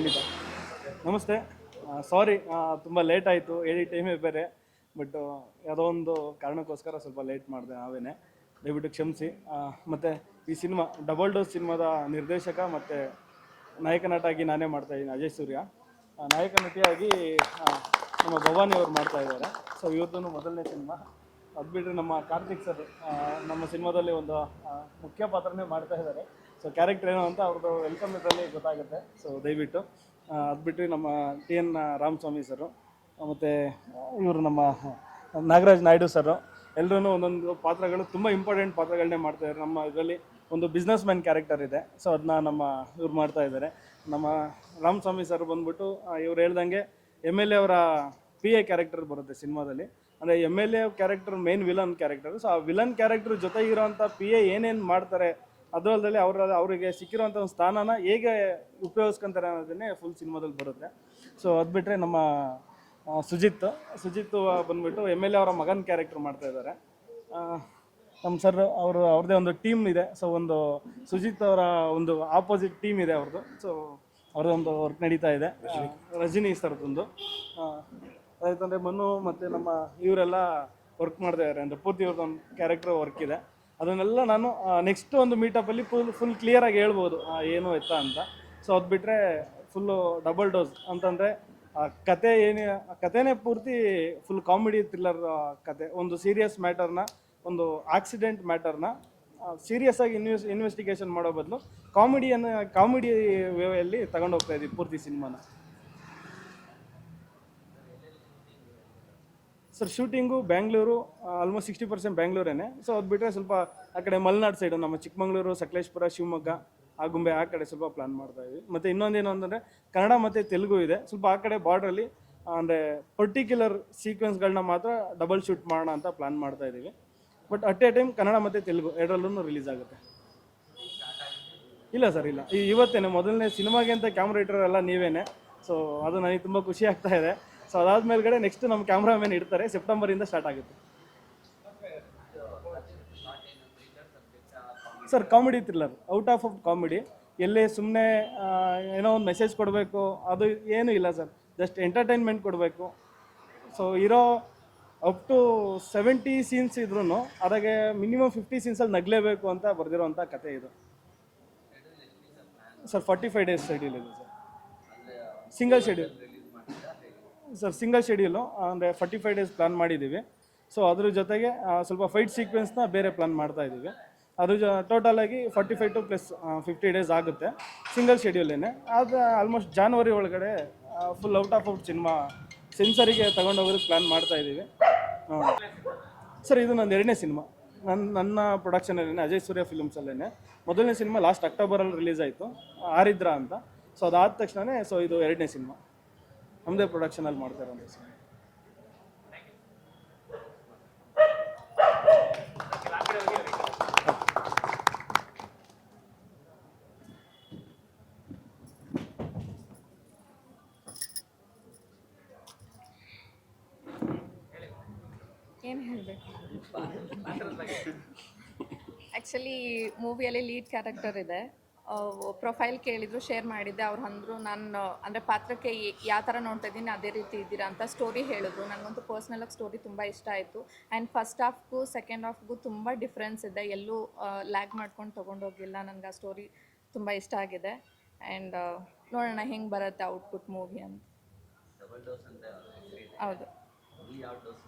ಖಂಡಿತ. ನಮಸ್ತೆ. ಸಾರಿ, ತುಂಬ ಲೇಟ್ ಆಯಿತು, ಹೇಳಿ ಟೈಮೇ ಬೇರೆ. ಬಟ್ ಯಾವುದೋ ಒಂದು ಕಾರಣಕ್ಕೋಸ್ಕರ ಸ್ವಲ್ಪ ಲೇಟ್ ಮಾಡಿದೆ ನಾವೇನೆ, ದಯವಿಟ್ಟು ಕ್ಷಮಿಸಿ. ಮತ್ತು ಈ ಸಿನಿಮಾ ಡಬಲ್ ಡೋಸ್ ಸಿನಿಮಾದ ನಿರ್ದೇಶಕ ಮತ್ತು ನಾಯಕ ನಟಾಗಿ ನಾನೇ ಮಾಡ್ತಾಯಿದ್ದೀನಿ, ಅಜಯ್ ಸೂರ್ಯ. ನಾಯಕ ನಟಿಯಾಗಿ ನಮ್ಮ ಭವಾನಿ ಅವರು ಮಾಡ್ತಾಯಿದ್ದಾರೆ. ಸೊ ಇವತ್ತು ಮೊದಲನೇ ಸಿನಿಮಾ. ಅದು ಬಿಟ್ಟರೆ ನಮ್ಮ ಕಾರ್ತಿಕ್ ಸರ್ ನಮ್ಮ ಸಿನಿಮಾದಲ್ಲಿ ಒಂದು ಮುಖ್ಯ ಪಾತ್ರನೇ ಮಾಡ್ತಾ ಇದ್ದಾರೆ. ಸೊ ಕ್ಯಾರೆಕ್ಟರ್ ಏನು ಅಂತ ಅವ್ರದ್ದು ವೆಲ್ಕಮ್ ಇದರಲ್ಲಿ ಗೊತ್ತಾಗುತ್ತೆ. ಸೊ ದಯವಿಟ್ಟು ಅದು ಬಿಟ್ಟರೆ ನಮ್ಮ TN ರಾಮಸ್ವಾಮಿ ಸರು ಮತ್ತು ಇವರು ನಮ್ಮ ನಾಗರಾಜ್ ನಾಯ್ಡು ಸರು ಎಲ್ಲರೂ ಒಂದೊಂದು ಪಾತ್ರಗಳು ತುಂಬ ಇಂಪಾರ್ಟೆಂಟ್ ಪಾತ್ರಗಳನ್ನೇ ಮಾಡ್ತಾಯಿದ್ದಾರೆ. ನಮ್ಮ ಇದರಲ್ಲಿ ಒಂದು ಬಿಸ್ನೆಸ್ ಮ್ಯಾನ್ ಕ್ಯಾರೆಕ್ಟರ್ ಇದೆ. ಸೊ ಅದನ್ನ ನಮ್ಮ ಇವ್ರು ಮಾಡ್ತಾ ಇದ್ದಾರೆ. ನಮ್ಮ ರಾಮಸ್ವಾಮಿ ಸರ್ ಬಂದ್ಬಿಟ್ಟು ಇವ್ರು ಹೇಳ್ದಂಗೆ MLA ಅವರ PA ಕ್ಯಾರೆಕ್ಟರ್ ಬರುತ್ತೆ ಸಿನಿಮಾದಲ್ಲಿ. ಅಂದರೆ MLA character main villain character. So ಆ ವಿಲನ್ ಕ್ಯಾರೆಕ್ಟರ್ ಜೊತೆಗೆ ಇರೋವಂಥ PA ಏನೇನು ಮಾಡ್ತಾರೆ, ಅದರಲ್ಲದೆ ಅವರಿಗೆ ಸಿಕ್ಕಿರೋಂಥ ಒಂದು ಸ್ಥಾನನ ಹೇಗೆ ಉಪಯೋಗಿಸ್ಕೊಂತಾರೆ ಅನ್ನೋದನ್ನೇ ಫುಲ್ ಸಿನಿಮಾದಲ್ಲಿ ಬರುತ್ತೆ. ಸೊ ಅದು ಬಿಟ್ಟರೆ ನಮ್ಮ ಸುಜಿತ್ ಬಂದ್ಬಿಟ್ಟು MLA ಅವರ ಮಗನ ಕ್ಯಾರೆಕ್ಟರ್ ಮಾಡ್ತಾ ಇದ್ದಾರೆ. ನಮ್ಮ ಸರ್ ಅವ್ರದ್ದೇ ಒಂದು ಟೀಮ್ ಇದೆ. ಸೊ ಒಂದು ಸುಜಿತ್ ಅವರ ಒಂದು ಆಪೋಸಿಟ್ ಟೀಮ್ ಇದೆ ಅವ್ರದ್ದು. ಸೊ ಅವ್ರದ್ದೊಂದು ವರ್ಕ್ ನಡೀತಾ ಇದೆ, ರಜನಿ ಸರ್ದೊಂದು. ಅದಾಯ್ತಂದರೆ ಮನು ಮತ್ತು ನಮ್ಮ ಇವರೆಲ್ಲ ವರ್ಕ್ ಮಾಡ್ತಾ ಇದ್ದಾರೆ. ಅಂದರೆ ಪೂರ್ತಿ ಇವ್ರದ್ದೊಂದು ಕ್ಯಾರೆಕ್ಟರ್ ವರ್ಕ್ ಇದೆ. ಅದನ್ನೆಲ್ಲ ನಾನು ನೆಕ್ಸ್ಟ್ ಒಂದು ಮೀಟಪ್ಪಲ್ಲಿ ಫುಲ್ ಕ್ಲಿಯರಾಗಿ ಹೇಳ್ಬೋದು ಏನು ಎತ್ತ ಅಂತ. ಸೊ ಅದು ಬಿಟ್ಟರೆ ಫುಲ್ಲು ಡಬಲ್ ಡೋಸ್ ಅಂತಂದರೆ ಕಥೆನೇ ಪೂರ್ತಿ ಫುಲ್ ಕಾಮಿಡಿ ಥ್ರಿಲ್ಲರ್ ಕತೆ. ಒಂದು ಸೀರಿಯಸ್ ಮ್ಯಾಟರ್ನ, ಒಂದು ಆಕ್ಸಿಡೆಂಟ್ ಮ್ಯಾಟರ್ನ ಸೀರಿಯಸ್ ಆಗಿ ಇನ್ವೆಸ್ಟಿಗೇಷನ್ ಮಾಡೋ ಬದಲು ಕಾಮಿಡಿ ವೇಯಲ್ಲಿ ತಗೊಂಡು ಹೋಗ್ತಾ ಇದ್ದೀವಿ ಪೂರ್ತಿ ಸಿನಿಮಾನ. ಸರ್ ಶೂಟಿಂಗು ಬ್ಯಾಂಗ್ಳೂರು, ಆಲ್ಮೋಸ್ಟ್ 60% ಬ್ಯಾಂಗ್ಳೂರೇನೆ. ಸೊ ಅದು ಬಿಟ್ಟರೆ ಸ್ವಲ್ಪ ಆ ಕಡೆ ಮಲೆನಾಡು ಸೈಡು ನಮ್ಮ ಚಿಕ್ಕಮಗಳೂರು, ಸಕಲೇಶ್ಪುರ, ಶಿವಮೊಗ್ಗ, ಆಗುಂಬೆ ಆ ಕಡೆ ಸ್ವಲ್ಪ ಪ್ಲ್ಯಾನ್ ಮಾಡ್ತಾಯಿದ್ವಿ. ಮತ್ತು ಇನ್ನೊಂದೇನು ಅಂತಂದರೆ ಕನ್ನಡ ಮತ್ತು ತೆಲುಗು ಇದೆ. ಸ್ವಲ್ಪ ಆ ಕಡೆ ಬಾರ್ಡ್ರಲ್ಲಿ ಅಂದರೆ ಪರ್ಟಿಕ್ಯುಲರ್ ಸೀಕ್ವೆನ್ಸ್ಗಳನ್ನ ಮಾತ್ರ ಡಬಲ್ ಶೂಟ್ ಮಾಡೋಣ ಅಂತ ಪ್ಲ್ಯಾನ್ ಮಾಡ್ತಾಯಿದ್ದೀವಿ. But at A time Kannada ಮತ್ತು ತೆಲುಗು ಎರಡರಲ್ಲೂ ರಿಲೀಸ್ ಆಗುತ್ತೆ. ಇಲ್ಲ ಸರ್, ಇಲ್ಲ, ಇವತ್ತೇನೆ ಮೊದಲನೇ ಸಿನಿಮಾಗೆ ಅಂತ ಕ್ಯಾಮ್ರಾ ಎಲ್ಲ ನೀವೇನೆ. ಸೊ ಅದು ನನಗೆ ತುಂಬ ಖುಷಿ ಆಗ್ತಾ ಇದೆ. ಸೊ ಅದಾದ್ಮೇಲೆ ನೆಕ್ಸ್ಟ್ ನಮ್ಮ ಕ್ಯಾಮ್ರಾಮನ್ ಇಡ್ತಾರೆ. ಸೆಪ್ಟೆಂಬರಿಂದ ಸ್ಟಾರ್ಟ್ ಆಗುತ್ತೆ sir. Comedy thriller, out of comedy. ಎಲ್ಲೇ ಸುಮ್ಮನೆ ಏನೋ ಒಂದು ಮೆಸೇಜ್ ಕೊಡಬೇಕು ಅದು ಏನೂ ಇಲ್ಲ ಸರ್. ಜಸ್ಟ್ ಎಂಟರ್ಟೈನ್ಮೆಂಟ್ ಕೊಡಬೇಕು. ಸೊ ಇರೋ ಅಪ್ ಟು 70 ಸೀನ್ಸ್ ಇದ್ರೂ ಅದಾಗೆ ಮಿನಿಮಮ್ 50 ಸೀನ್ಸಲ್ಲಿ ನಗಲೇಬೇಕು ಅಂತ ಬರೆದಿರೋವಂಥ ಕತೆ ಇದು ಸರ್. 45 ಡೇಸ್ ಶೆಡ್ಯೂಲ್ ಇದೆ ಸರ್. ಸಿಂಗಲ್ ಶೆಡ್ಯೂಲು ಅಂದರೆ 45 ಡೇಸ್ ಪ್ಲ್ಯಾನ್ ಮಾಡಿದ್ದೀವಿ. ಸೊ ಅದ್ರ ಜೊತೆಗೆ ಸ್ವಲ್ಪ ಫೈಟ್ ಸೀಕ್ವೆನ್ಸ್ನ ಬೇರೆ ಪ್ಲ್ಯಾನ್ ಮಾಡ್ತಾಯಿದ್ದೀವಿ. ಅದು ಟೋಟಲಾಗಿ 45 ಟು ಪ್ಲಸ್ 50 ಡೇಸ್ ಆಗುತ್ತೆ ಸಿಂಗಲ್ ಶೆಡ್ಯೂಲೇನೆ. ಅದು ಆಲ್ಮೋಸ್ಟ್ ಜಾನ್ವರಿ ಒಳಗಡೆ ಫುಲ್ ಔಟ್ ಸಿನಿಮಾ ಸೆನ್ಸರಿಗೆ ತಗೊಂಡೋಗೋದಕ್ಕೆ ಪ್ಲ್ಯಾನ್ ಮಾಡ್ತಾಯಿದ್ದೀವಿ. ಸರ್ ಇದು ನನ್ನ 2ನೇ ಸಿನಿಮಾ. ನನ್ನ ಪ್ರೊಡಕ್ಷನಲ್ಲೇ, ಅಜಯ್ ಸೂರ್ಯ ಫಿಲ್ಮ್ಸಲ್ಲೇ. ಮೊದಲನೇ ಸಿನಿಮಾ ಲಾಸ್ಟ್ ಅಕ್ಟೋಬರಲ್ಲಿ ರಿಲೀಸ್ ಆಯಿತು, ಆರಿದ್ರ ಅಂತ. ಸೊ ಅದಾದ ತಕ್ಷಣವೇ ಸೊ ಇದು 2ನೇ ಸಿನಿಮಾ ನಮ್ಮದೇ ಪ್ರೊಡಕ್ಷನಲ್ಲಿ ಮಾಡ್ತಾ ಇರೋದು ಸಿನಿಮಾ. ಏನು ಹೇಳಬೇಕು, ಆ್ಯಕ್ಚುಲಿ ಮೂವಿಯಲ್ಲಿ ಲೀಡ್ ಕ್ಯಾರೆಕ್ಟರ್ ಇದೆ. ಪ್ರೊಫೈಲ್ ಕೇಳಿದ್ರು, ಶೇರ್ ಮಾಡಿದ್ದೆ. ಅವ್ರು ಅಂದರು ನಾನು ಅಂದರೆ ಪಾತ್ರಕ್ಕೆ ಯಾವ ಥರ ನೋಡ್ತಾ ಇದ್ದೀನಿ ಅದೇ ರೀತಿ ಇದ್ದೀರಾ ಅಂತ ಸ್ಟೋರಿ ಹೇಳಿದ್ರು. ನನಗಂತೂ ಪರ್ಸ್ನಲಾಗಿ ಸ್ಟೋರಿ ತುಂಬ ಇಷ್ಟ ಆಯಿತು. ಆ್ಯಂಡ್ ಫಸ್ಟ್ ಹಾಫ್ಗೂ ಸೆಕೆಂಡ್ ಹಾಫ್ಗೂ ತುಂಬ ಡಿಫ್ರೆನ್ಸ್ ಇದೆ. ಎಲ್ಲೂ ಲ್ಯಾಗ್ ಮಾಡ್ಕೊಂಡು ತೊಗೊಂಡೋಗಿಲ್ಲ. ನನಗೆ ಆ ಸ್ಟೋರಿ ತುಂಬ ಇಷ್ಟ ಆಗಿದೆ. ಆ್ಯಂಡ್ ನೋಡೋಣ ಹೆಂಗೆ ಬರುತ್ತೆ ಔಟ್ಪುಟ್ ಮೂವಿ ಅಂತ. ಹೌದು,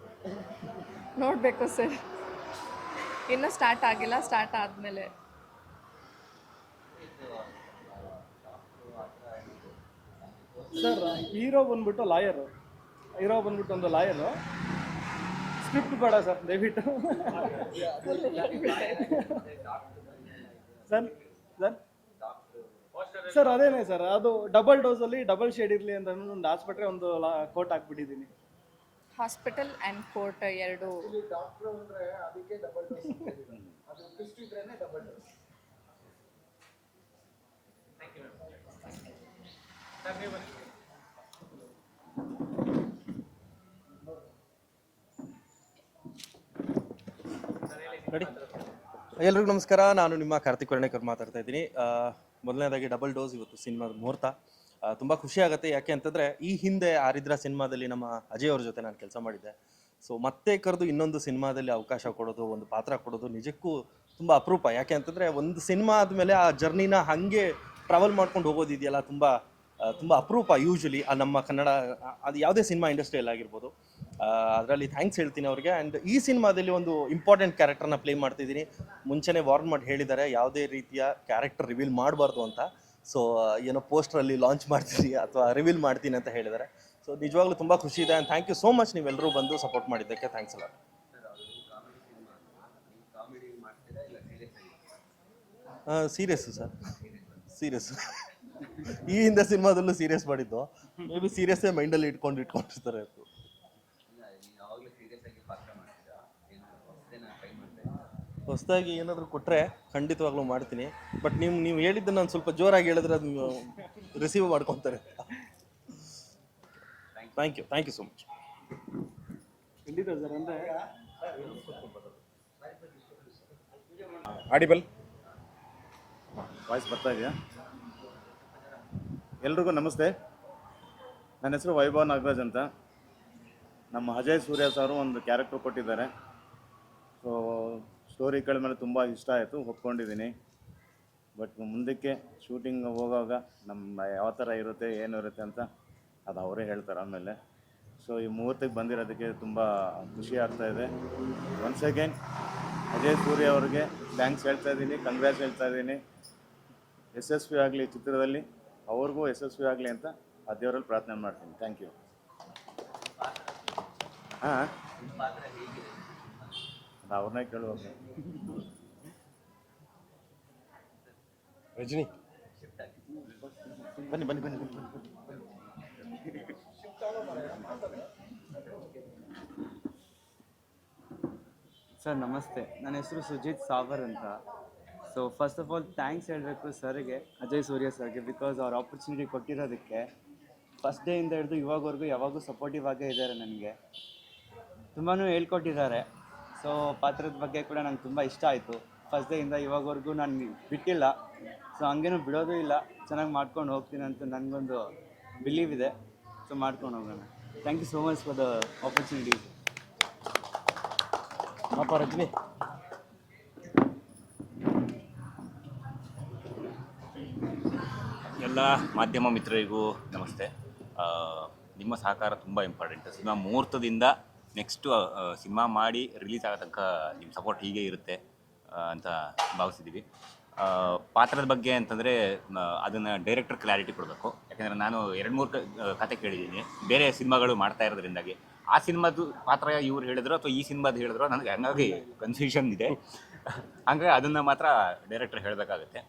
ನೋಡಬೇಕು ಸರ್, ಇನ್ನೂ ಸ್ಟಾರ್ಟ್ ಆಗಿಲ್ಲ. ಸ್ಟಾರ್ಟ್ ಆದಮೇಲೆ ಸರ್ ಹೀರೋ ಬಂದ್ಬಿಟ್ಟು ಒಂದು ಲಾಯರು. ಸ್ಕ್ರಿಪ್ಟ್ ಬೇಡ ಸರ್ ದಯವಿಟ್ಟು. ಸರ್ ಅದೇನೇ ಸರ್, ಅದು ಡಬಲ್ ಡೋಸಲ್ಲಿ ಡಬಲ್ ಶೇಡ್ ಇರಲಿ ಅಂತ ಒಂದು ಆಸ್ಪತ್ರೆ ಒಂದು ಕೋಟ್ ಹಾಕ್ಬಿಟ್ಟಿದ್ದೀನಿ. ಹಾಸ್ಪಿಟಲ್ ಆ್ಯಂಡ್ ಕೋರ್ಟ್ ಎರಡು. ಡಾಕ್ಟ್ರು ಅಂದರೆ ಅದಕ್ಕೆ ಡಬಲ್ ಡೋಸ್, ಅದು ಟ್ವಿಸ್ಟ್ ಇದ್ರೇನೆ ಡಬಲ್ ಡೋಸ್. ಎಲ್ರಿಗೂ ನಮಸ್ಕಾರ. ನಾನು ನಿಮ್ಮ ಕಾರ್ತಿಕ್ ವರ್ಣೇಕರ್ ಮಾತಾಡ್ತಾ ಇದ್ದೀನಿ. ಮೊದಲನೇದಾಗಿ ಡಬಲ್ ಡೋಸ್ ಇವತ್ತು ಸಿನಿಮಾದ ಮುಹೂರ್ತ. ತುಂಬ ಖುಷಿ ಆಗುತ್ತೆ. ಯಾಕೆ ಅಂತಂದರೆ ಈ ಹಿಂದೆ ಆರಿದ್ರ ಸಿನಿಮಾದಲ್ಲಿ ನಮ್ಮ ಅಜಯ್ ಅವ್ರ ಜೊತೆ ನಾನು ಕೆಲಸ ಮಾಡಿದ್ದೆ. ಸೊ ಮತ್ತೆ ಕರೆದು ಇನ್ನೊಂದು ಸಿನಿಮಾದಲ್ಲಿ ಅವಕಾಶ ಕೊಡೋದು, ಒಂದು ಪಾತ್ರ ಕೊಡೋದು ನಿಜಕ್ಕೂ ತುಂಬ ಅಪರೂಪ. ಯಾಕೆ ಅಂತಂದರೆ ಒಂದು ಸಿನಿಮಾ ಆದಮೇಲೆ ಆ ಜರ್ನಿನ ಹಾಗೆ ಟ್ರಾವೆಲ್ ಮಾಡ್ಕೊಂಡು ಹೋಗೋದಿದೆಯಲ್ಲ, ತುಂಬ ಅಪರೂಪ. ಯೂಶ್ವಲಿ ನಮ್ಮ ಕನ್ನಡ ಅದು ಯಾವುದೇ ಸಿನಿಮಾ ಇಂಡಸ್ಟ್ರಿಯಲ್ಲಿ ಆಗಿರ್ಬೋದು. ಅದರಲ್ಲಿ ಥ್ಯಾಂಕ್ಸ್ ಹೇಳ್ತೀನಿ ಅವ್ರಿಗೆ. ಆ್ಯಂಡ್ ಈ ಸಿನಿಮಾದಲ್ಲಿ ಒಂದು ಇಂಪಾರ್ಟೆಂಟ್ ಕ್ಯಾರೆಕ್ಟರ್ನ ಪ್ಲೇ ಮಾಡ್ತಿದ್ದೀನಿ. ಮುಂಚೆನೇ ವಾರ್ನ್ ಮಾಡಿ ಹೇಳಿದ್ದಾರೆ, ಯಾವುದೇ ರೀತಿಯ ಕ್ಯಾರೆಕ್ಟರ್ ರಿವೀಲ್ ಮಾಡಬಾರ್ದು ಅಂತ. ಸೊ ಏನೋ ಪೋಸ್ಟ್ರಲ್ಲಿ ಲಾಂಚ್ ಮಾಡ್ತೀನಿ ಅಥವಾ ರಿವೀಲ್ ಮಾಡ್ತೀನಿ ಅಂತ ಹೇಳಿದ್ದಾರೆ. ಸೊ ನಿಜವಾಗ್ಲೂ ತುಂಬ ಖುಷಿ ಇದೆ. And thank you so much, ನೀವೆಲ್ಲರೂ ಬಂದು ಸಪೋರ್ಟ್ ಮಾಡಿದ್ದಕ್ಕೆ. ಥ್ಯಾಂಕ್ಸ್ ಅಲ್ಲ. Serious sir, serious. ಈ ಹಿಂದೆ ಸಿನಿಮಾದಲ್ಲೂ ಸೀರಿಯಸ್ ಮಾಡಿದ್ದು. ಮೇ ಬಿ ಸೀರಿಯಸ್ಸೇ ಮೈಂಡಲ್ಲಿ ಇಟ್ಕೊಂಡಿರ್ತಾರೆ. ಹೊಸದಾಗಿ ಏನಾದರೂ ಕೊಟ್ಟರೆ ಖಂಡಿತವಾಗ್ಲೂ ಮಾಡ್ತೀನಿ. ಬಟ್ ನೀವು ಹೇಳಿದ್ದು ನಾನು ಸ್ವಲ್ಪ ಜೋರಾಗಿ ಹೇಳಿದ್ರೆ ಅದು ರಿಸೀವ್ ಮಾಡ್ಕೊತಾರೆ. Thank you so much. ಖಂಡಿತ ಸರ್. ಅಂದರೆ ಆಡಿಬಲ್ ವಾಯ್ಸ್ ಬರ್ತಾ ಇದೆಯಾ? ಎಲ್ರಿಗೂ ನಮಸ್ತೆ. ನನ್ನ ಹೆಸರು ವೈಭವ್ ನಾಗರಾಜ್ ಅಂತ. ನಮ್ಮ ಅಜಯ್ ಸೂರ್ಯ ಸಾರು ಒಂದು ಕ್ಯಾರೆಕ್ಟರ್ ಕೊಟ್ಟಿದ್ದಾರೆ. ಸೊ ಸ್ಟೋರಿಗಳ ಮೇಲೆ ತುಂಬ ಇಷ್ಟ ಆಯಿತು, ಒಪ್ಕೊಂಡಿದ್ದೀನಿ. ಬಟ್ ಮುಂದಕ್ಕೆ ಶೂಟಿಂಗ್ ಹೋಗುವಾಗ ನಮ್ಮ ಯಾವ ಥರ ಇರುತ್ತೆ, ಏನು ಇರುತ್ತೆ ಅಂತ ಅದು ಅವರೇ ಹೇಳ್ತಾರೆ ಆಮೇಲೆ. ಸೊ ಈ ಮುಹೂರ್ತಕ್ಕೆ ಬಂದಿರೋದಕ್ಕೆ ತುಂಬ ಖುಷಿ ಆಗ್ತಾಯಿದೆ. ಒನ್ಸ್ ಅಗೇನ್ ಅಜಯ್ ಸೂರ್ಯ ಅವ್ರಿಗೆ ಥ್ಯಾಂಕ್ಸ್ ಹೇಳ್ತಾ ಇದ್ದೀನಿ, ಕಂಗ್ರ್ಯಾಟ್ಸ್ ಹೇಳ್ತಾ ಇದ್ದೀನಿ. ಯಶಸ್ವಿ ಆಗಲಿ ಚಿತ್ರದಲ್ಲಿ, ಅವ್ರಿಗೂ ಯಶಸ್ವಿ ಆಗಲಿ ಅಂತ ಆ ದೇವರಲ್ಲಿ ಪ್ರಾರ್ಥನೆ ಮಾಡ್ತೀನಿ. Thank you. ಹಾಂ, ಅವ್ರನ್ನೇ ಕೇಳುವಾಗ. ರಜನಿ ಬನ್ನಿ. ಸರ್ ನಮಸ್ತೆ, ನನ್ನ ಹೆಸರು ಸುಜಿತ್ ಸಾವರ್ ಅಂತ. So first of all thanks ಹೇಳಬೇಕು ಸರ್ಗೆ, ಅಜಯ್ ಸೂರ್ಯ ಸರ್ಗೆ, ಬಿಕಾಸ್ ಅವ್ರ ಆಪರ್ಚುನಿಟಿ ಕೊಟ್ಟಿರೋದಕ್ಕೆ. ಫಸ್ಟ್ ಡೇಯಿಂದ ಹಿಡಿದು ಇವಾಗವರೆಗೂ ಯಾವಾಗೂ ಸಪೋರ್ಟಿವ್ ಆಗೇ ಇದ್ದಾರೆ. ನನಗೆ ತುಂಬಾ ಹೇಳ್ಕೊಟ್ಟಿದ್ದಾರೆ. ಸೊ ಪಾತ್ರದ ಬಗ್ಗೆ ಕೂಡ ನಂಗೆ ತುಂಬ ಇಷ್ಟ ಆಯಿತು. ಫಸ್ಟ್ ಡೇಯಿಂದ ಇವಾಗವರೆಗೂ ನಾನು ಬಿಟ್ಟಿಲ್ಲ. ಸೊ ಹಂಗೇನೂ ಬಿಡೋದು ಇಲ್ಲ, ಚೆನ್ನಾಗಿ ಮಾಡ್ಕೊಂಡು ಹೋಗ್ತೀನಿ ಅಂತ ನನಗೊಂದು ಬಿಲೀವ್ ಇದೆ. ಸೊ ಮಾಡ್ಕೊಂಡು ಹೋಗೋಣ. Thank you so much for the opportunity. ಪಾಪ ರಜನಿ. ಎಲ್ಲ ಮಾಧ್ಯಮ ಮಿತ್ರರಿಗೂ ನಮಸ್ತೆ. ನಿಮ್ಮ ಸಹಕಾರ ತುಂಬ ಇಂಪಾರ್ಟೆಂಟ್. ಸಿನಿಮಾ ಮುಹೂರ್ತದಿಂದ ನೆಕ್ಸ್ಟು ಸಿನಿಮಾ ಮಾಡಿ ರಿಲೀಸ್ ಆಗೋ ತನಕ ನಿಮ್ಮ ಸಪೋರ್ಟ್ ಹೀಗೆ ಇರುತ್ತೆ ಅಂತ ಭಾವಿಸಿದ್ದೀವಿ. ಪಾತ್ರದ ಬಗ್ಗೆ ಅಂತಂದರೆ ಅದನ್ನು ಡೈರೆಕ್ಟರ್ ಕ್ಲಾರಿಟಿ ಕೊಡಬೇಕು. ಯಾಕೆಂದರೆ ನಾನು 2-3 ಕತೆ ಕೇಳಿದ್ದೀನಿ ಬೇರೆ ಸಿನಿಮಾಗಳು ಮಾಡ್ತಾ ಇರೋದ್ರಿಂದಾಗಿ. ಆ ಸಿನಿಮಾದು ಪಾತ್ರ ಇವ್ರು ಹೇಳಿದ್ರು ಅಥವಾ ಈ ಸಿನಿಮಾದು ಹೇಳಿದ್ರು, ನನಗೆ ಹಂಗಾಗಿ ಕನ್ಫ್ಯೂಷನ್ ಇದೆ. ಹಂಗಾಗಿ ಅದನ್ನು ಮಾತ್ರ ಡೈರೆಕ್ಟರ್ ಹೇಳಬೇಕಾಗುತ್ತೆ.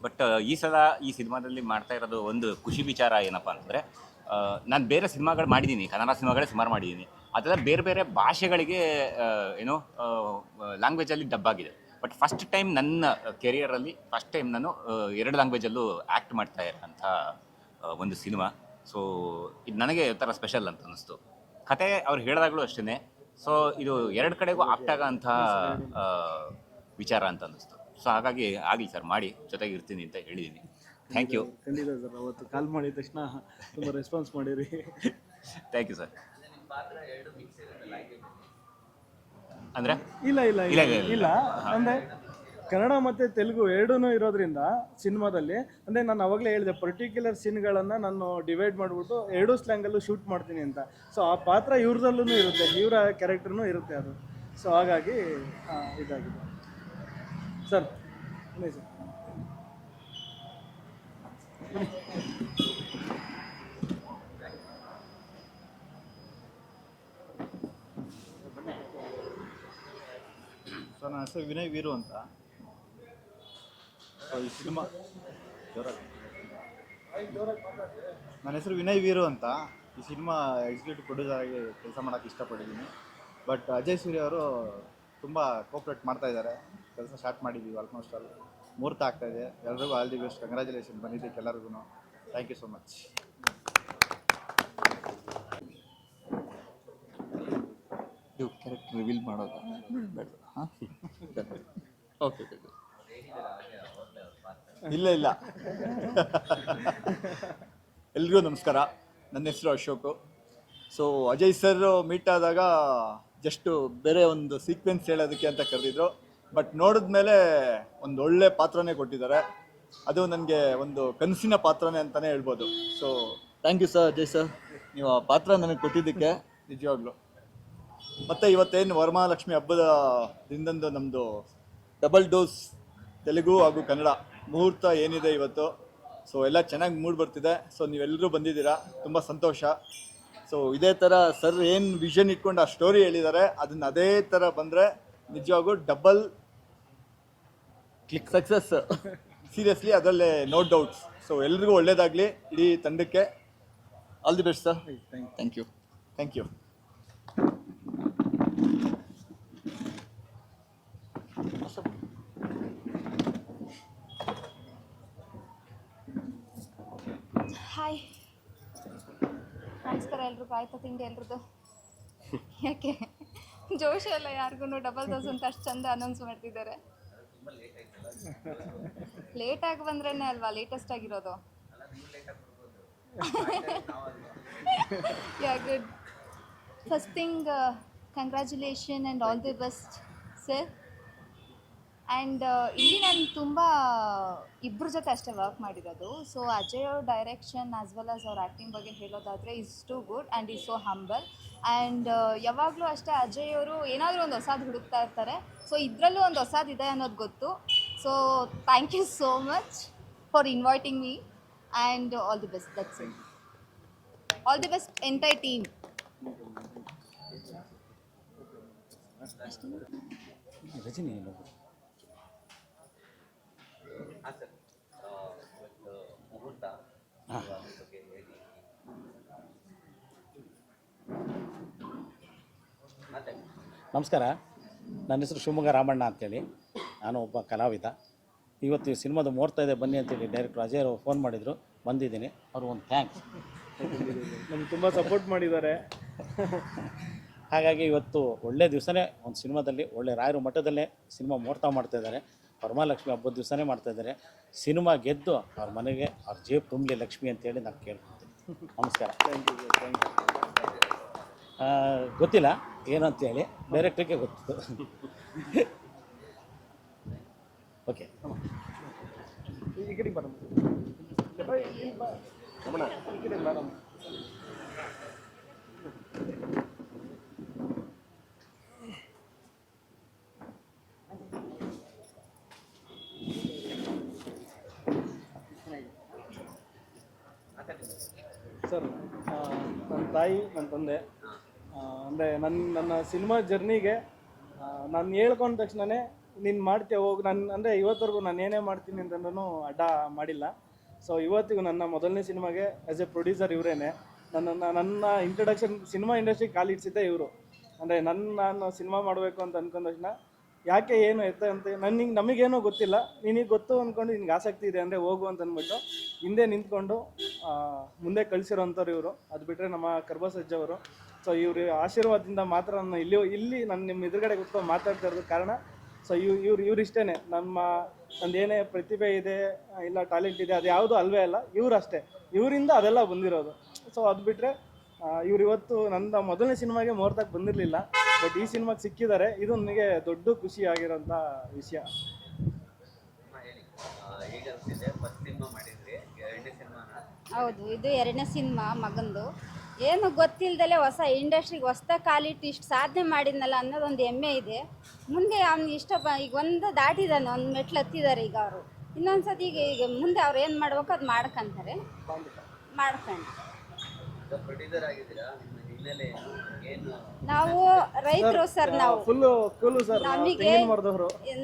ಬಟ್ ಈ ಸಲ ಈ ಸಿನಿಮಾದಲ್ಲಿ ಮಾಡ್ತಾ ಇರೋದು ಒಂದು ಖುಷಿ ವಿಚಾರ ಏನಪ್ಪ ಅಂತಂದರೆ, ನಾನು ಬೇರೆ ಸಿನಿಮಾಗಳು ಮಾಡಿದ್ದೀನಿ, ಕನ್ನಡ ಸಿನಿಮಾಗಳೇ ಸುಮಾರು ಮಾಡಿದ್ದೀನಿ. ಅದೆಲ್ಲ ಬೇರೆ ಬೇರೆ ಭಾಷೆಗಳಿಗೆ ಲ್ಯಾಂಗ್ವೇಜಲ್ಲಿ ಡಬ್ ಆಗಿದೆ. ಬಟ್ ಫಸ್ಟ್ ಟೈಮ್ ನನ್ನ ಕೆರಿಯರಲ್ಲಿ ಫಸ್ಟ್ ಟೈಮ್ ನಾನು 2 ಲ್ಯಾಂಗ್ವೇಜಲ್ಲೂ ಆ್ಯಕ್ಟ್ ಮಾಡ್ತಾ ಇರೋಂಥ ಒಂದು ಸಿನಿಮಾ. ಸೊ ಇದು ನನಗೆ ಒಂಥರ ಸ್ಪೆಷಲ್ ಅಂತ ಅನ್ನಿಸ್ತು. ಕತೆ ಅವ್ರು ಹೇಳಿದಾಗಲೂ ಅಷ್ಟೇ. ಸೊ ಇದು 2 ಕಡೆಗೂ ಆಪ್ಟಾಗ ಅಂಥ ವಿಚಾರ ಅಂತ ಅನ್ನಿಸ್ತು. ಸೊ ಹಾಗಾಗಿ ಆಗಲಿ ಸರ್, ಮಾಡಿ ಜೊತೆಗೆ ಇರ್ತೀನಿ ಅಂತ ಹೇಳಿದ್ದೀನಿ. Thank you. ಖಂಡಿತ ಸರ್. ಅವತ್ತು ಕಾಲ್ ಮಾಡಿದ ತಕ್ಷಣ ತುಂಬ ರೆಸ್ಪಾನ್ಸ್ ಮಾಡಿರಿ. Thank you sir. ಅಂದರೆ ಇಲ್ಲ ಅಂದರೆ ಕನ್ನಡ ಮತ್ತು ತೆಲುಗು ಎರಡೂ ಇರೋದ್ರಿಂದ ಸಿನಿಮಾದಲ್ಲಿ, ಅಂದರೆ ನಾನು ಅವಾಗಲೇ ಹೇಳಿದೆ ಪರ್ಟಿಕ್ಯುಲರ್ ಸೀನ್ಗಳನ್ನು ನಾನು ಡಿವೈಡ್ ಮಾಡಿಬಿಟ್ಟು 2 ಸ್ಲ್ಯಾಂಗಲ್ಲೂ ಶೂಟ್ ಮಾಡ್ತೀನಿ ಅಂತ. ಸೊ ಆ ಪಾತ್ರ ಇವ್ರದಲ್ಲೂ ಇರುತ್ತೆ, ಇವರ ಕ್ಯಾರೆಕ್ಟರ್ನೂ ಇರುತ್ತೆ ಅದು. ಸೊ ಹಾಗಾಗಿ ಇದಾಗಿದೆ ಸರ್. ಇಲ್ಲ ಸರ್, ಸರ್ ನನ್ನ ಹೆಸರು ವಿನಯ್ ವೀರು ಅಂತ. ಸೊ ಈ ಸಿನಿಮಾ ನನ್ನ ಹೆಸರು ವಿನಯ್ ವೀರು ಅಂತ. ಈ ಸಿನಿಮಾ ಎಕ್ಸಿಕ್ಯೂಟಿವ್ ಪ್ರೊಡ್ಯೂಸರ್ ಆಗಿ ಕೆಲಸ ಮಾಡೋಕ್ಕೆ ಇಷ್ಟಪಟ್ಟಿದ್ದೀನಿ. ಬಟ್ ಅಜಯ್ ಸೂರ್ಯ ಅವರು ತುಂಬ ಕೋಪ್ರೇಟ್ ಮಾಡ್ತಾ ಇದ್ದಾರೆ. ಕೆಲಸ ಸ್ಟಾರ್ಟ್ ಮಾಡಿದ್ದೀವಿ, ಆಲ್ಮೋಸ್ಟ್ ಆಲ್ ಮುಹೂರ್ತ ಆಗ್ತಾಯಿದೆ. ಎಲ್ರಿಗೂ ಆಲ್ ದಿ ಬೆಸ್ಟ್, ಕಂಗ್ರ್ಯಾಚುಲೇಷನ್ ಬಂದಿದ್ದಕ್ಕೆ ಎಲ್ಲರಿಗೂ. Thank you so much. ಇದು ಕ್ಯಾರೆಕ್ಟರ್ ರಿವೀಲ್ ಮಾಡೋದು ಬೇಡ? ಹಾಂ, ಓಕೆ. ಇಲ್ಲ ಎಲ್ರಿಗೂ ನಮಸ್ಕಾರ. ನನ್ನ ಹೆಸರು Ashok. So Ajay sir meet ಆದಾಗ ಜಸ್ಟು ಬೇರೆ ಒಂದು ಸೀಕ್ವೆನ್ಸ್ ಹೇಳೋದಕ್ಕೆ ಅಂತ ಕರೆದಿದ್ರು. ಬಟ್ ನೋಡಿದ್ಮೇಲೆ ಒಂದು ಒಳ್ಳೆ ಪಾತ್ರನೇ ಕೊಟ್ಟಿದ್ದಾರೆ. ಅದು ನನಗೆ ಒಂದು ಕನಸಿನ ಪಾತ್ರನೇ ಅಂತಲೇ ಹೇಳ್ಬೋದು. So thank you sir Ajay sir, ನೀವು ಆ ಪಾತ್ರ ನನಗೆ ಕೊಟ್ಟಿದ್ದಕ್ಕೆ ನಿಜವಾಗ್ಲೂ. ಮತ್ತು ಇವತ್ತೇನು ವರಮಹಾಲಕ್ಷ್ಮಿ ಹಬ್ಬದ ದಿನದಂದು ನಮ್ಮದು ಡಬಲ್ ಡೋಸ್ ತೆಲುಗು ಹಾಗೂ ಕನ್ನಡ ಮುಹೂರ್ತ ಏನಿದೆ ಇವತ್ತು. ಸೊ ಎಲ್ಲ ಚೆನ್ನಾಗಿ ಮೂಡ್ ಬರ್ತಿದೆ. ಸೊ ನೀವೆಲ್ಲರೂ ಬಂದಿದ್ದೀರಾ, ತುಂಬ ಸಂತೋಷ. ಸೊ ಇದೇ ಥರ ಸರ್ ಏನು ವಿಷನ್ ಇಟ್ಕೊಂಡು ಆ ಸ್ಟೋರಿ ಹೇಳಿದ್ದಾರೆ, ಅದನ್ನು ಅದೇ ಥರ ಬಂದರೆ ನಿಜವಾಗೂ ಡಬಲ್ ಕ್ಲಿಕ್ ಸಕ್ಸಸ್. ಸೀರಿಯಸ್ಲಿ ಅದರಲ್ಲೇ ನೋ ಡೌಟ್ಸ್. ಸೊ ಎಲ್ರಿಗೂ ಒಳ್ಳೇದಾಗಲಿ, ಇಡೀ ತಂಡಕ್ಕೆ all the best sir. Thank you. Thank you. Hi, ನಮಸ್ಕಾರ ಎಲ್ರಿಗೂ. ಆಯ್ತಾ ತಿಂಡಿ ಎಲ್ರದ್ದು? ಯಾಕೆ ಜೋಶ್ ಎಲ್ಲ ಯಾರಿಗೂ ಡಬಲ್ ಡೋಸ್ ಅಂತ ಅಷ್ಟು ಚಂದ ಅನೌನ್ಸ್ ಮಾಡ್ತಿದ್ದಾರೆ. ಲೇಟಾಗಿ ಬಂದ್ರೇ ಅಲ್ವಾ ಲೇಟೆಸ್ಟ್ ಆಗಿರೋದು. Yeah good. First thing congratulation and all the best sir. And ಇಲ್ಲಿ ನಾನು ತುಂಬ ಇಬ್ಬರ ಜೊತೆ ಅಷ್ಟೇ ವರ್ಕ್ ಮಾಡಿರೋದು. ಸೊ ಅಜಯ್ ಅವ್ರ ಡೈರೆಕ್ಷನ್ ಆ್ಯಸ್ ವೆಲ್ ಆಸ್ ಅವ್ರ ಆ್ಯಕ್ಟಿಂಗ್ ಬಗ್ಗೆ ಹೇಳೋದಾದರೆ is too good and is so humble. And ಯಾವಾಗಲೂ ಅಷ್ಟೇ ಅಜಯ್ ಅವರು ಏನಾದರೂ ಒಂದು ಹೊಸದು ಹುಡುಕ್ತಾ ಇರ್ತಾರೆ. ಸೊ ಇದರಲ್ಲೂ ಒಂದು ಹೊಸದಿದೆ ಅನ್ನೋದು ಗೊತ್ತು. So thank you so much for inviting me and all the best. That's it. All the best entire team. Rajani ನಮಸ್ಕಾರ. ನನ್ನ ಹೆಸರು ಶಿವಮೊಗ್ಗ ರಾಮಣ್ಣ ಅಂತೇಳಿ. ನಾನು ಒಬ್ಬ ಕಲಾವಿದ. ಇವತ್ತು ಈ ಸಿನಿಮಾದ ಮುಹೂರ್ತ ಇದೆ ಬನ್ನಿ ಅಂತೇಳಿ ಡೈರೆಕ್ಟರ್ ಅಜಯ್ ಅವರು ಫೋನ್ ಮಾಡಿದರು, ಬಂದಿದ್ದೀನಿ. ಅವ್ರಿಗೆ ಒಂದು ಥ್ಯಾಂಕ್ಸ್. ನಮ್ಗೆ ತುಂಬ ಸಪೋರ್ಟ್ ಮಾಡಿದ್ದಾರೆ. ಹಾಗಾಗಿ ಇವತ್ತು ಒಳ್ಳೆ ದಿವಸನೇ ಒಂದು ಸಿನಿಮಾದಲ್ಲಿ ಒಳ್ಳೆ ರಾಯರ ಮಠದಲ್ಲೇ ಸಿನಿಮಾ ಮುಹೂರ್ತ ಮಾಡ್ತಾಯಿದ್ದಾರೆ. ವರಮಹಾಲಕ್ಷ್ಮಿ ಹಬ್ಬದ ದಿವಸನೇ ಮಾಡ್ತಾಯಿದ್ದಾರೆ. ಸಿನಿಮಾ ಗೆದ್ದು ಅವ್ರ ಮನೆಗೆ ಅವ್ರ ಜೇಬು ತುಂಬಲಿ ಲಕ್ಷ್ಮಿ ಅಂತೇಳಿ ನಾನು ಕೇಳ್ಕೊತೀನಿ. ನಮಸ್ಕಾರ. Thank you sir, thank you. ಗೊತ್ತಿಲ್ಲ ಏನಂತೇಳಿ, ಡೈರೆಕ್ಟ್ರಿಗೆ ಗೊತ್ತು. ಓಕೆ, ಈ ಕಡೆ ಬರಮ್ಮ. ಈ ಕಡೆ ಮೇಡಮ್. ಸರ್, ನನ್ನ ತಾಯಿ, ನನ್ನ ತಂದೆ, ಅಂದರೆ ನನ್ನ ಸಿನಿಮಾ ಜರ್ನಿಗೆ ನಾನು ಹೇಳ್ಕೊಂಡ ತಕ್ಷಣವೇ ನೀನು ಮಾಡ್ತೀಯ ಹೋಗಿ, ಅಂದರೆ ಇವತ್ತವರೆಗೂ ನಾನು ಏನೇ ಮಾಡ್ತೀನಿ ಅಂತಂದ್ರೂ ಅಡ್ಡ ಮಾಡಿಲ್ಲ. ಸೊ ಇವತ್ತಿಗೂ ನನ್ನ ಮೊದಲನೇ ಸಿನಿಮಾಗೆ ಆ್ಯಸ್ ಎ ಪ್ರೊಡ್ಯೂಸರ್ ಇವರೇನೆ. ನನ್ನ ಇಂಟ್ರಡಕ್ಷನ್ ಸಿನಿಮಾ ಇಂಡಸ್ಟ್ರಿಗೆ ಕಾಲಿಡ್ಸಿದ್ದೆ ಇವರು. ಅಂದರೆ ನಾನು ಸಿನಿಮಾ ಮಾಡಬೇಕು ಅಂತ ಅಂದ್ಕೊಂಡ ತಕ್ಷಣ ಯಾಕೆ ಏನು ಎತ್ತ ಅಂತ ನಮಗೇನೋ ಗೊತ್ತಿಲ್ಲ, ನಿನಗೆ ಗೊತ್ತು ಅಂದ್ಕೊಂಡು ನಿನ್ಗೆ ಆಸಕ್ತಿ ಇದೆ ಅಂದರೆ ಹೋಗು ಅಂತ ಅಂದ್ಬಿಟ್ಟು ಹಿಂದೆ ನಿಂತ್ಕೊಂಡು ಮುಂದೆ ಕಳಿಸಿರೋಂಥವ್ರು ಇವರು. ಅದು ಬಿಟ್ಟರೆ ನಮ್ಮ ಕರ್ಬಸಜ್ಜ ಅವರು. ಸೊ ಇವ್ರ ಆಶೀರ್ವಾದದಿಂದ ಮಾತ್ರ ನಾನು ಇಲ್ಲಿ ನಾನು ನಿಮ್ಮ ಎದುರುಗಡೆ ಕೂತ್ಕೊಂಡು ಮಾತಾಡ್ತಾ ಇರೋದು ಕಾರಣ. ಸೊ ಇವ್ರಿಷ್ಟೇ. ನಂದು ಏನೇ ಪ್ರತಿಭೆ ಇದೆ ಇಲ್ಲ ಟ್ಯಾಲೆಂಟ್ ಇದೆ ಅದು ಯಾವುದೂ ಅಲ್ವೇ ಅಲ್ಲ, ಇವ್ರು ಅಷ್ಟೇ. ಇವರಿಂದ ಅದೆಲ್ಲ ಬಂದಿರೋದು. ಸೊ ಅದು ಬಿಟ್ಟರೆ ಇವ್ರು ಇವತ್ತು ನನ್ನ ಮೊದಲನೇ ಸಿನಿಮಾಗೆ ಮುಹೂರ್ತಕ್ಕೆ ಬಂದಿರಲಿಲ್ಲ, ಬಟ್ ಈ ಸಿನಿಮಾಗೆ ಸಿಕ್ಕಿದ್ದಾರೆ. ಇದು ನನಗೆ ದೊಡ್ಡ ಖುಷಿ ಆಗಿರೋಂಥ ವಿಷಯ. ಹೌದು, ಇದು ಎರಡನೇ ಸಿನಿಮಾ ಮಗಂದು. ಏನು ಗೊತ್ತಿಲ್ಲದಲೇ ಹೊಸ ಇಂಡಸ್ಟ್ರಿಗೆ ಹೊಸ್ದಾಗಿ ಕಾಲಿಟ್ಟು ಇಷ್ಟು ಸಾಧನೆ ಮಾಡಿದ್ನಲ್ಲ ಅನ್ನೋದೊಂದು ಹೆಮ್ಮೆ ಇದೆ. ಮುಂದೆ ಅವ್ನು ಈಗ ಒಂದು ದಾಟಿದ್ದಾನೆ, ಒಂದು ಮೆಟ್ಲು ಹತ್ತಿದ್ದಾರೆ ಈಗ ಅವರು. ಇನ್ನೊಂದು ಸತಿ ಈಗ ಮುಂದೆ ಅವ್ರು ಏನು ಮಾಡ್ಬೇಕು ಅದು ಮಾಡ್ಕೊಂತಾರೆ, ಮಾಡ್ಕೊಂಡು. ನಾವು ರೈತರು ಸರ್, ನಾವು ನಮಗೆ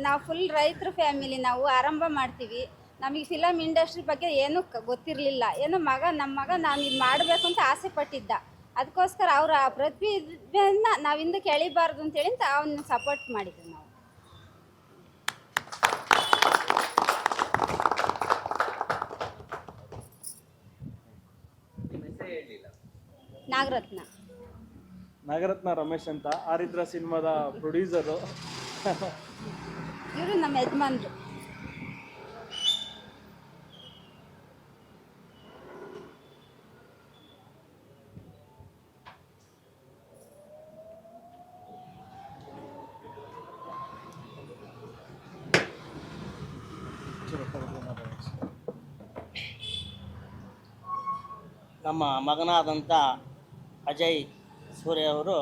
ನಾವು ಫುಲ್ ರೈತರು ಫ್ಯಾಮಿಲಿ. ನಾವು ಆರಂಭ ಮಾಡ್ತೀವಿ. ನಮಗೆ ಫಿಲಮ್ ಇಂಡಸ್ಟ್ರಿ ಬಗ್ಗೆ ಏನೂ ಗೊತ್ತಿರಲಿಲ್ಲ. ಏನೋ ನಮ್ಮ ಮಗ ನಾನು ಇದು ಮಾಡಬೇಕು ಅಂತ ಆಸೆ ಪಟ್ಟಿದ್ದ. ಅದಕ್ಕೋಸ್ಕರ ಅವರ ಪ್ರತಿಭೆಯನ್ನು ನಾವು ಹಿಂದಕ್ಕೆ ಎಳಿಬಾರ್ದು ಅಂತೇಳಿ ಅವನ್ನ ಸಪೋರ್ಟ್ ಮಾಡಿದ್ವಿ ನಾವು. ನಾಗರತ್ನ ರಮೇಶ್ ಅಂತ, ಆರಿದ್ರ ಸಿನಿಮಾದ ಪ್ರೊಡ್ಯೂಸರು. ಇವರು ನಮ್ಮ ಯಜಮಾನ್ರು. ನಮ್ಮ ಮಗನಾದಂಥ ಅಜಯ್ ಸೂರ್ಯ ಅವರು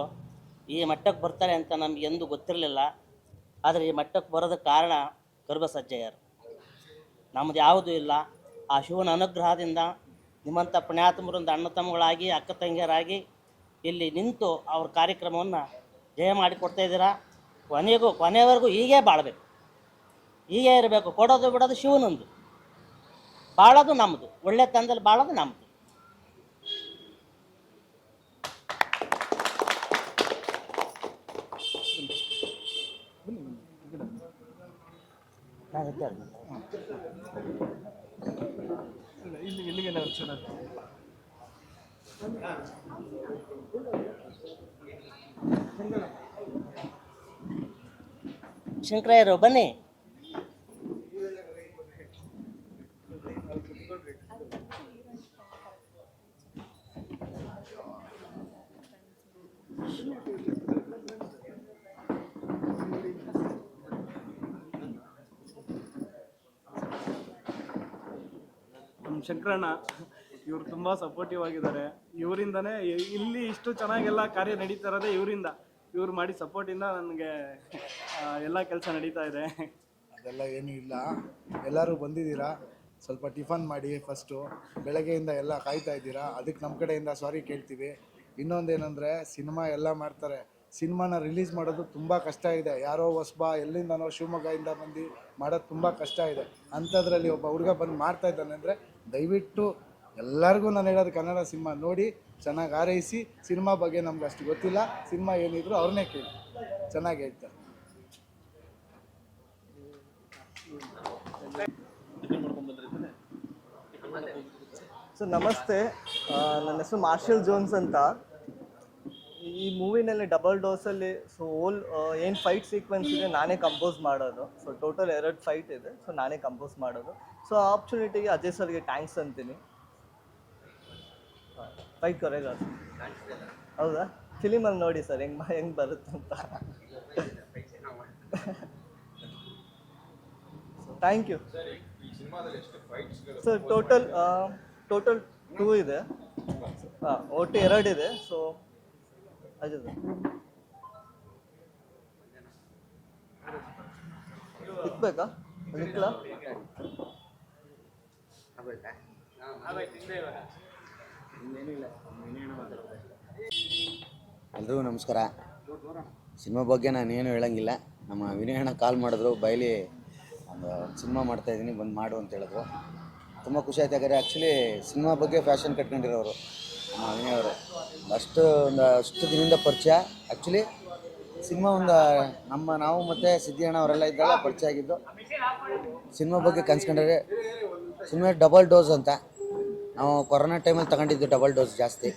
ಈ ಮಟ್ಟಕ್ಕೆ ಬರ್ತಾರೆ ಅಂತ ನಮಗೆ ಎಂದೂ ಗೊತ್ತಿರಲಿಲ್ಲ. ಆದರೆ ಈ ಮಟ್ಟಕ್ಕೆ ಬರೋದಕ್ಕೆ ಕಾರಣ ಗರ್ಭಸಜ್ಜೆಯರು. ನಮ್ಮದು ಯಾವುದೂ ಇಲ್ಲ. ಆ ಶಿವನ ಅನುಗ್ರಹದಿಂದ ನಿಮ್ಮಂಥ ಪುಣ್ಯಾತ್ಮರಿಂದ ಅಣ್ಣ ತಮ್ಮಗಳಾಗಿ ಅಕ್ಕ ತಂಗಿಯರಾಗಿ ಇಲ್ಲಿ ನಿಂತು ಅವ್ರ ಕಾರ್ಯಕ್ರಮವನ್ನು ಜಯ ಮಾಡಿಕೊಡ್ತಾ ಇದ್ದೀರಾ. ಕೊನೆಯವರೆಗೂ ಹೀಗೇ ಬಾಳಬೇಕು, ಹೀಗೇ ಇರಬೇಕು. ಕೊಡೋದು ಬಿಡೋದು ಶಿವನೊಂದು, ಬಾಳೋದು ನಮ್ಮದು, ಒಳ್ಳೆ ತಂದಲ್ಲಿ ಬಾಳೋದು ನಮ್ಮದು. ಇಲ್ಲಿಗೆ ಶಂಕರಯ್ಯರು ಬನ್ನಿ. ನಮ್ಮ ಶಂಕರಣ್ಣ ಇವ್ರು ತುಂಬ ಸಪೋರ್ಟಿವ್ ಆಗಿದ್ದಾರೆ. ಇವರಿಂದನೇ ಇಲ್ಲಿ ಇಷ್ಟು ಚೆನ್ನಾಗೆಲ್ಲ ಕಾರ್ಯ ನಡೀತಾ ಇರೋದೇ ಇವರಿಂದ. ಇವ್ರು ಮಾಡಿ ಸಪೋರ್ಟಿಂದ ನನಗೆ ಎಲ್ಲ ಕೆಲಸ ನಡೀತಾ ಇದೆ. ಅದೆಲ್ಲ ಏನೂ ಇಲ್ಲ, ಎಲ್ಲರೂ ಬಂದಿದ್ದೀರಾ. ಸ್ವಲ್ಪ ಟಿಫನ್ ಮಾಡಿ ಫಸ್ಟು. ಬೆಳಗ್ಗೆಯಿಂದ ಎಲ್ಲ ಕಾಯ್ತಾ ಇದ್ದೀರಾ, ಅದಕ್ಕೆ ನಮ್ಮ ಕಡೆಯಿಂದ ಸಾರಿ ಕೇಳ್ತೀವಿ. ಇನ್ನೊಂದೇನೆಂದರೆ ಸಿನಿಮಾ ಎಲ್ಲ ಮಾಡ್ತಾರೆ, ಸಿನಿಮಾನ ರಿಲೀಸ್ ಮಾಡೋದು ತುಂಬ ಕಷ್ಟ ಇದೆ. ಯಾರೋ ಹೊಸಬ ಎಲ್ಲಿಂದನೋ ಶಿವಮೊಗ್ಗದಿಂದ ಬಂದು ಮಾಡೋದು ತುಂಬ ಕಷ್ಟ ಇದೆ. ಅಂಥದ್ರಲ್ಲಿ ಒಬ್ಬ ಹುಡುಗ ಬಂದು ಮಾಡ್ತಾ ಇದ್ದಾನೆ ಅಂದರೆ ದಯವಿಟ್ಟು ಎಲ್ಲರಿಗೂ ನಾನು ಹೇಳೋದು ಕನ್ನಡ ಸಿನಿಮಾ ನೋಡಿ ಚೆನ್ನಾಗಿ ಆರೈಸಿ. ಸಿನಿಮಾ ಬಗ್ಗೆ ನಮ್ಗೆ ಅಷ್ಟು ಗೊತ್ತಿಲ್ಲ, ಸಿನಿಮಾ ಏನಿದ್ರು ಅವ್ರನ್ನೇ ಕೇಳಿ, ಚೆನ್ನಾಗಿ ಹೇಳ್ತಾರೆ. ಸರ್ ನಮಸ್ತೆ, ನನ್ನ ಹೆಸರು ಮಾರ್ಷಲ್ ಜೋನ್ಸ್ ಅಂತ. ಈ ಮೂವಿನಲ್ಲಿ ಡಬಲ್ ಡೋಸಲ್ಲಿ ಏನು ಫೈಟ್ ಸೀಕ್ವೆನ್ಸ್ ಇದೆ ನಾನೇ ಕಂಪೋಸ್ ಮಾಡೋದು. ಸೊ ಟೋಟಲ್ 2 ಫೈಟ್ ಇದೆ, ಸೊ ನಾನೇ ಕಂಪೋಸ್ ಮಾಡೋದು. ಸೊ ಆ ಆಪರ್ಚುನಿಟಿಗೆ ಅಜಯ್ ಸರ್ಗೆ ಥ್ಯಾಂಕ್ಸ್ ಅಂತೀನಿ. ಫೈಟ್ ಕೊರೆಗಾರ್ ಹೌದಾ, ಫಿಲಿಮಲ್ಲಿ ನೋಡಿ ಸರ್ ಹೆಂಗೆ ಬರುತ್ತೆ ಅಂತ. Thank you sir. ಟೋಟಲ್ 2 ಇದೆ, ಒಟ್ಟು 2 ಇದೆ. ಸೊ ಅದೇ ಇಕ್ಬೇಕಾ, ಇಕ್ಲಾ? ಎಲ್ರಿಗೂ ನಮಸ್ಕಾರ. ಸಿನಿಮಾ ಬಗ್ಗೆ ನಾನೇನು ಹೇಳೋಂಗಿಲ್ಲ. ನಮ್ಮ ವಿನಯಣ್ಣ ಕಾಲ್ ಮಾಡಿದ್ರು, ಬೈಲಿ ಒಂದು ಸಿನಿಮಾ ಮಾಡ್ತಾಯಿದ್ದೀನಿ ಬಂದು ಮಾಡು ಅಂತ ಹೇಳಿದ್ರು. ತುಂಬ ಖುಷಿ ಆಯ್ತು. ಯಾಕಂದರೆ ಆ್ಯಕ್ಚುಲಿ ಸಿನಿಮಾ ಬಗ್ಗೆ ಫ್ಯಾಷನ್ ಕಟ್ಕೊಂಡಿರೋರು ನಮ್ಮ ವಿನಯ್ ಅವರು. ಅಷ್ಟು ದಿನದಿಂದ ಪರಿಚಯ. ಆ್ಯಕ್ಚುಲಿ ಸಿನಿಮಾ ನಾವು ಮತ್ತು ಸಿದ್ದಿಯಣ್ಣ ಅವರೆಲ್ಲ ಇದ್ದಾಗ ಪರಿಚಯ ಆಗಿದ್ದು. ಸಿನಿಮಾ ಬಗ್ಗೆ ಕನ್ಸ್ಕೊಂಡ್ರೆ ಸಿನಿಮಾ ಡಬಲ್ ಡೋಸ್ ಅಂತ ನಾವು ಕೊರೋನಾ ಟೈಮಲ್ಲಿ ತಗೊಂಡಿದ್ದು ಡಬಲ್ ಡೋಸ್ ಜಾಸ್ತಿ.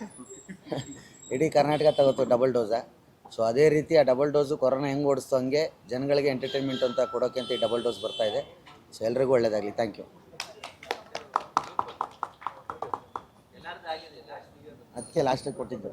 ಇಡೀ ಕರ್ನಾಟಕ ತಗೋತು ಡಬಲ್ ಡೋಸ. ಸೊ ಅದೇ ರೀತಿ ಆ ಡಬಲ್ ಡೋಸು ಕೊರೋನಾ ಹೆಂಗೆ ಓಡಿಸ್ತು ಹಂಗೆ ಜನಗಳಿಗೆ ಎಂಟರ್ಟೈನ್ಮೆಂಟ್ ಅಂತ ಕೊಡೋಕ್ಕೆ ಅಂತ ಈ ಡಬಲ್ ಡೋಸ್ ಬರ್ತಾಯಿದೆ. ಸೊ ಎಲ್ರಿಗೂ ಒಳ್ಳೆಯದಾಗಲಿ. Thank you. ಅದಕ್ಕೆ ಲಾಸ್ಟಿಗೆ ಕೊಟ್ಟಿದ್ದು.